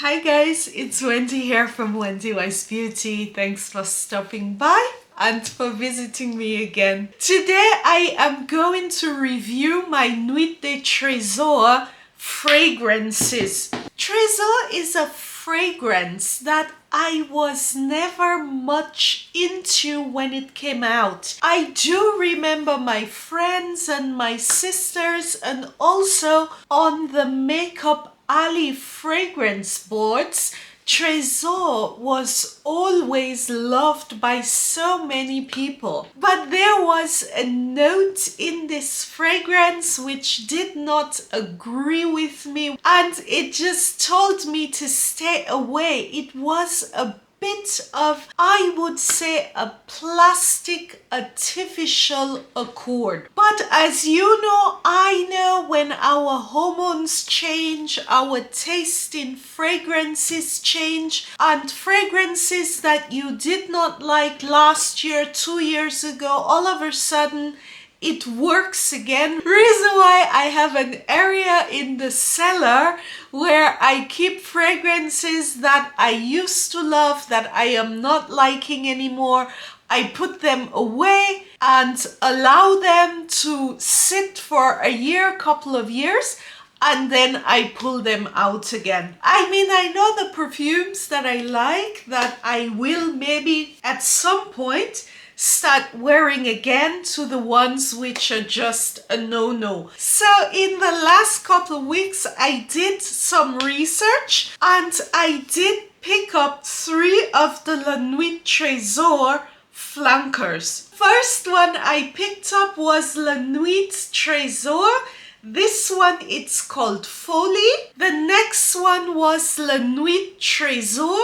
Hi guys, it's Wendy here from Wendy Wise Beauty. Thanks for stopping by and for visiting me again. Today I am going to review my Nuit de Trésor fragrances. Trésor is a fragrance that I was never much into when it came out. I do remember my friends and my sisters, and also on the Makeup Alley fragrance boards, Tresor was always loved by so many people. But there was a note in this fragrance which did not agree with me, and it just told me to stay away. It was a bit of, I would say, a plastic artificial accord. But as you know, I know when our hormones change, our taste in fragrances change, and fragrances that you did not like last year, 2 years ago, all of a sudden it works again. Reason why I have an area in the cellar where I keep fragrances that I used to love that I am not liking anymore. I put them away and allow them to sit for a year, couple of years, and then I pull them out again. I mean, I know the perfumes that I like that I will maybe at some point start wearing again, to the ones which are just a no-no. So in the last couple of weeks I did some research and I did pick up 3 of the La Nuit Trésor flankers. First one I picked up was La Nuit Trésor. This one, it's called Folie. The next one was La Nuit Trésor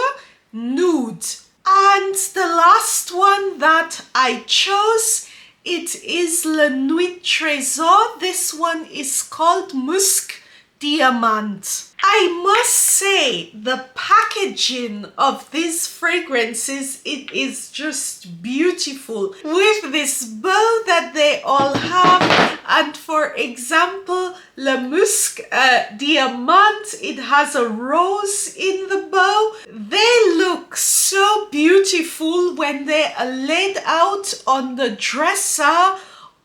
Nude. And the last one that I chose, it is La Nuit Trésor. This one is called Musc Diamant. I must say, the packaging of these fragrances, it is just beautiful with this bow that they all have. And for example, Le Musc Diamant, it has a rose in the bow. They look so beautiful when they are laid out on the dresser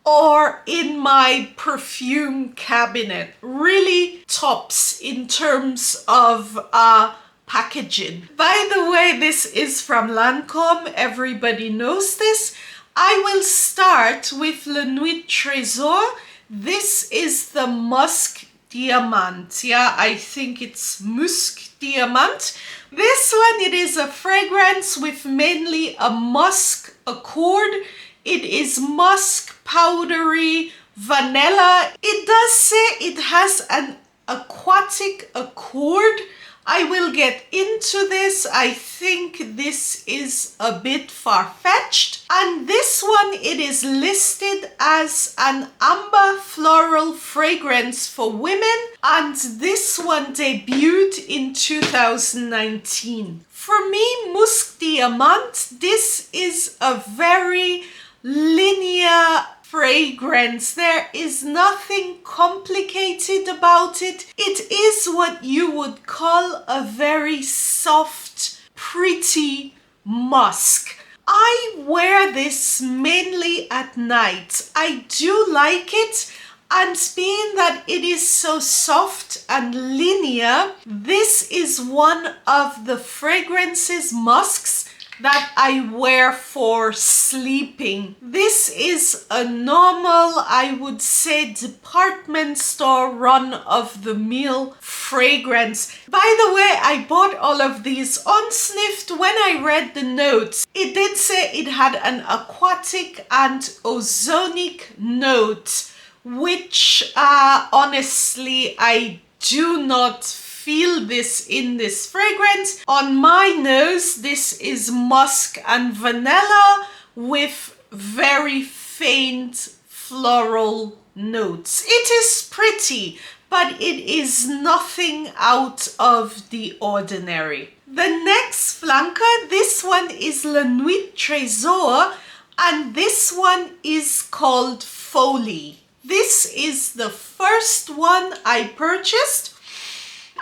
or in my perfume cabinet. Really tops in terms of packaging. By the way, this is from Lancome. Everybody knows this. I will start with La Nuit Trésor. This is the Musc Diamant. Yeah, I think it's Musc Diamant. This one, it is a fragrance with mainly a musk accord. It is musk, powdery, vanilla. It does say it has an aquatic accord. I will get into this. I think this is a bit far-fetched. And this one, it is listed as an amber floral fragrance for women. And this one debuted in 2019. For me, Musc Diamant, this is a very linear fragrance. There is nothing complicated about it. It is what you would call a very soft, pretty musk. I wear this mainly at night. I do like it, and being that it is so soft and linear, this is one of the fragrances, musks, that I wear for sleeping. This is a normal, I would say, department store run-of-the-mill fragrance. By the way, I bought all of these unsniffed. When I read the notes, it did say it had an aquatic and ozonic note, which honestly, I do not feel this in this fragrance. On my nose, this is musk and vanilla with very faint floral notes. It is pretty, but it is nothing out of the ordinary. The next flanker, this one is La Nuit Trésor, and this one is called Folie. This is the first one I purchased.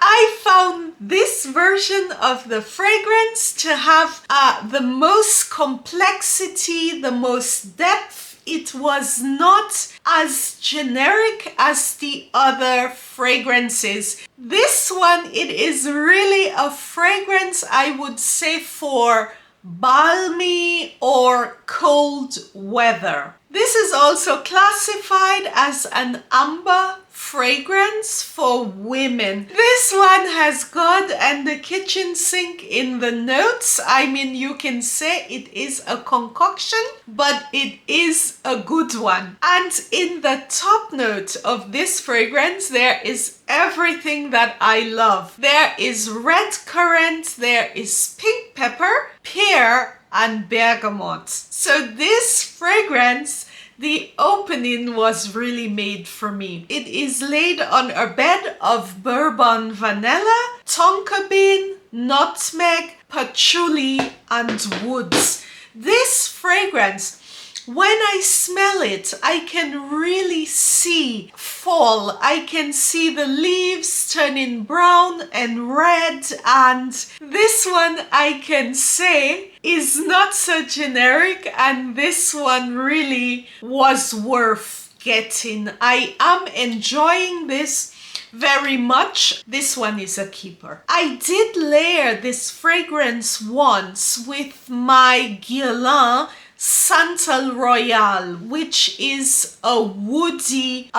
I found this version of the fragrance to have the most complexity, the most depth. It was not as generic as the other fragrances. This one, it is really a fragrance, I would say, for balmy or cold weather. This is also classified as an amber fragrance for women. This one has God and the kitchen sink in the notes. I mean, you can say it is a concoction, but it is a good one. And in the top note of this fragrance, there is everything that I love. There is red currant, there is pink pepper, pear, and bergamot. So this fragrance, the opening was really made for me. It is laid on a bed of bourbon vanilla, tonka bean, nutmeg, patchouli, and woods. This fragrance, when I smell it, I can really see fall. I can see the leaves turning brown and red, and this one I can say is not so generic, and this one really was worth getting. I am enjoying this very much. This one is a keeper. I did layer this fragrance once with my Guerlain Santal Royale, which is a woody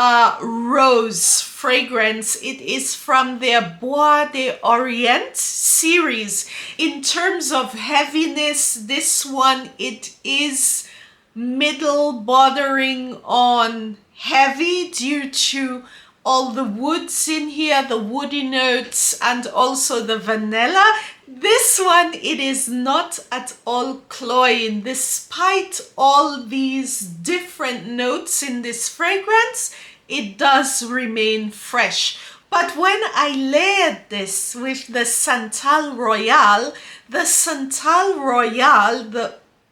rose fragrance. It is from their Bois d'Orient series. In terms of heaviness, this one, it is middle bordering on heavy due to all the woods in here, the woody notes, and also the vanilla. This one, it is not at all cloying. Despite all these different notes in this fragrance, it does remain fresh. But when I layered this with the Santal Royale, the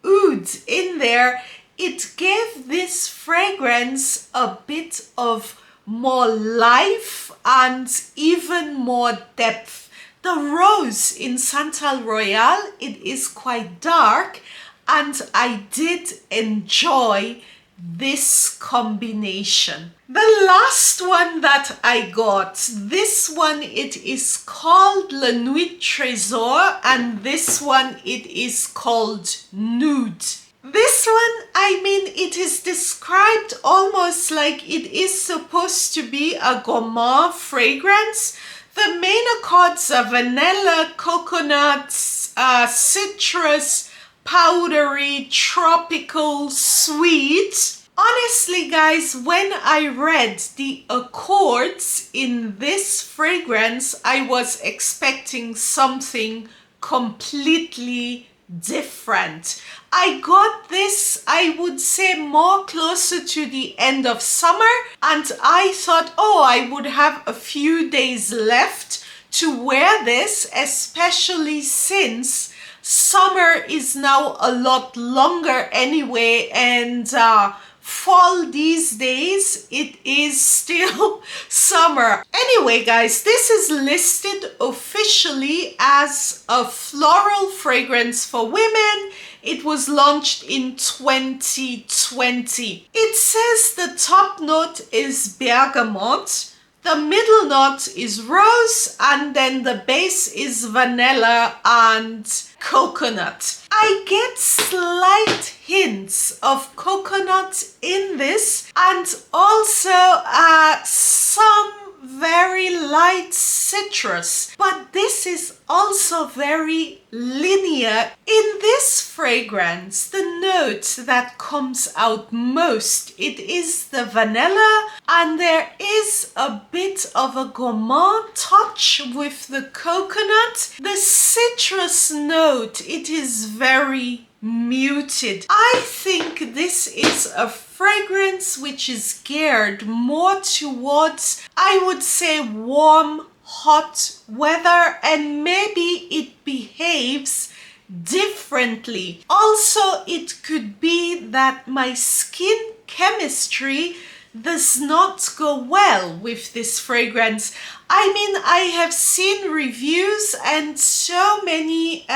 oud in there, it gave this fragrance a bit of more life and even more depth. The rose in Santal Royale, it is quite dark, and I did enjoy this combination. The last one that I got, this one, it is called La Nuit Trésor, and this one, it is called Nude. This one, I mean, it is described almost like it is supposed to be a gourmand fragrance. The main accords are vanilla, coconut, citrus, powdery, tropical, sweet. Honestly, guys, when I read the accords in this fragrance, I was expecting something completely different. I got this, I would say, more closer to the end of summer, and I thought, oh, I would have a few days left to wear this, especially since summer is now a lot longer anyway, and fall these days, it is still summer. Anyway, guys, this is listed officially as a floral fragrance for women. It was launched in 2020. It says the top note is bergamot, the middle note is rose, and then the base is vanilla and coconut. I get slight hints of coconut in this, and also some very light citrus, but this is also very linear. In this fragrance, the note that comes out most, it is the vanilla, and there is a bit of a gourmand touch with the coconut. The citrus note, it is very muted. I think this is a fragrance which is geared more towards, I would say, warm, hot weather, and maybe it behaves differently. Also, it could be that my skin chemistry does not go well with this fragrance. I mean, I have seen reviews and so many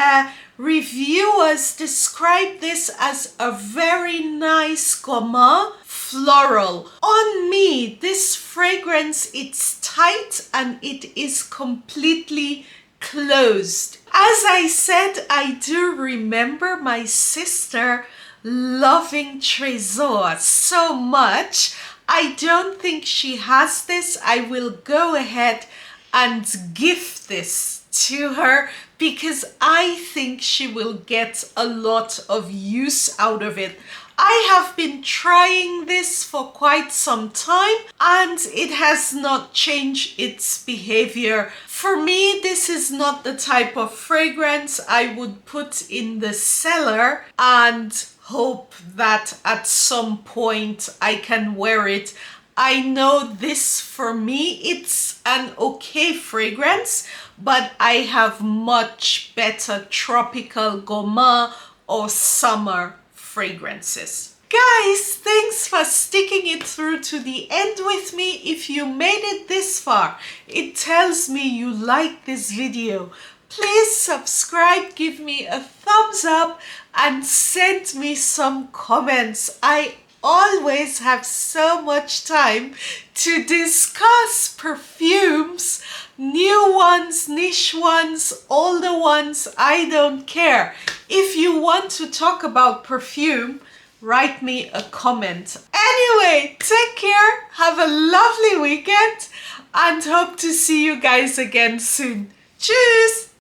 reviewers describe this as a very nice gourmand floral. On me, this fragrance, it's tight and it is completely closed. As I said, I do remember my sister loving Tresor so much. I don't think she has this. I will go ahead and gift this to her because I think she will get a lot of use out of it. I have been trying this for quite some time and it has not changed its behavior. For me, this is not the type of fragrance I would put in the cellar and hope that at some point I can wear it. I know this, for me, it's an okay fragrance, but I have much better tropical gourmand or summer fragrances. Guys, thanks for sticking it through to the end with me. If you made it this far, it tells me you like this video. Please subscribe, give me a thumbs up, and send me some comments. I always have so much time to discuss perfumes, new ones, niche ones, older ones, I don't care. If you want to talk about perfume, write me a comment. Anyway, take care, have a lovely weekend, and hope to see you guys again soon. Tschüss!